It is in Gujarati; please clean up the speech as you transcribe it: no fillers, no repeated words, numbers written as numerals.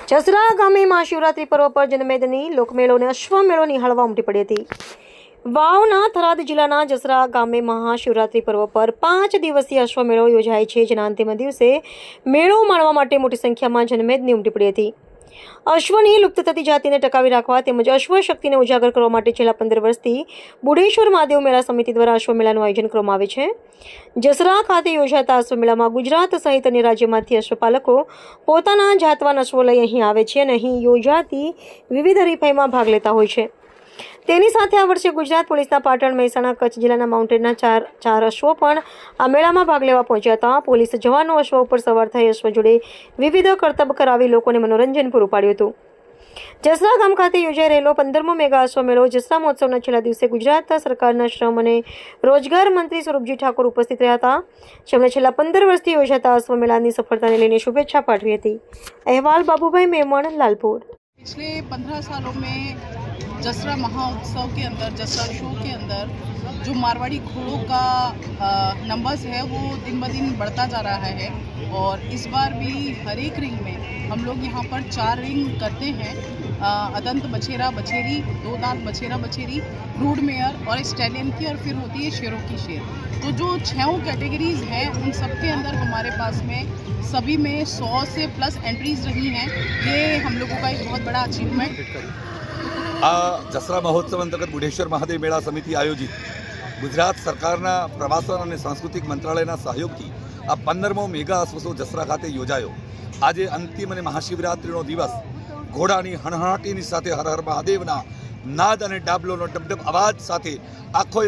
જસરા ગામે મહાશિવરાત્રી પર્વ પર જનમેદની લોકમેળો અને અશ્વમેળો નિહાળવા ઉમટી પડી હતી। વાવના થરાદ જિલ્લાના જસરા ગામે મહાશિવરાત્રી પર્વ પર 5 દિવસીય અશ્વમેળો યોજાય છે, જેના અંતિમ દિવસે મેળો માણવા માટે મોટી સંખ્યામાં જનમેદની ઉમટી પડી હતી। અશ્વની લુપ્ત થતી જાતિને ટકાવી રાખવા તેમજ અશ્વ શક્તિને ઉજાગર કરવા માટે છેલ્લા 15 વર્ષથી બુઢેશ્વર મહાદેવ મેળા સમિતિ દ્વારા અશ્વમેળાનું આયોજન કરવામાં આવે છે। જસરા ખાતે યોજાતા અશ્વમેળામાં ગુજરાત સહિત અન્ય રાજ્યોમાંથી અશ્વપાલકો પોતાના જાતવાન અશ્વો લઈ અહીં આવે છે અને અહીં યોજાતી વિવિધ હરીફાઈમાં ભાગ લેતા હોય છે। તેની સાથે આ વર્ષે ગુજરાત પોલીસના પાટણ, મહેસાણા, કચ્છ જિલ્લાના માઉન્ટેનના ચાર અશ્વો પણ આ મેળામાં ભાગ લેવા પહોંચ્યા હતા। પોલીસ જવાનો અશ્વ ઉપર સવાર થઈ અશ્વ જોડે વિવિધ કરતબ કરાવી લોકોને મનોરંજન પૂરું પાડ્યું હતું। જસરા ગામ ખાતે યોજાઈ રહેલો 15મો મેગા અશ્વમેળો જસરા મહોત્સવના છેલ્લા દિવસે ગુજરાત સરકારના શ્રમ અને રોજગાર મંત્રી સ્વરૂપજી ઠાકોર ઉપસ્થિત રહ્યા હતા, જેમણે છેલ્લા 15 વર્ષથી યોજાતા અશ્વમેળાની સફળતાને લઈને શુભેચ્છા પાઠવી હતી। અહેવાલ બાબુભાઈ मेमन, लालपुर। पिछले 15 सालों में जसरा महोत्सव के अंदर, जसरा शो के अंदर जो मारवाड़ी घोड़ों का नंबर्स है वो दिन ब दिन बढ़ता जा रहा है और इस बार भी हर एक रिंग में हम लोग यहाँ पर 4 रिंग करते हैं। अदंत बछेरा बछेरी, 2 दांत बछेरा बछेरी, ब्रूड मेयर और स्टैलियन की, और फिर होती है शेरों की शेर। तो जो 6 कैटेगरीज हैं उन सब के अंदर हमारे पास में सभी में 100 से प्लस एंट्रीज रही हैं। ये हम लोगों का एक बहुत बड़ा अचीवमेंट। आ जसरा महोत्सव अंतर्गत बुढ़ेश्वर महादेव मेला समिति आयोजित गुजरात सरकारना प्रवासन और सांस्कृतिक मंत्रालयना सहयोगथी आ 15मो मेगा अश्वशो जसरा खाते योजायो। आज अंतिम और महाशिवरात्रिनो दिवस घोड़ानी हणहणाटीनी साथे हर हर महादेवना नाद और डाबलोनो डबडब अवाज साथे आखो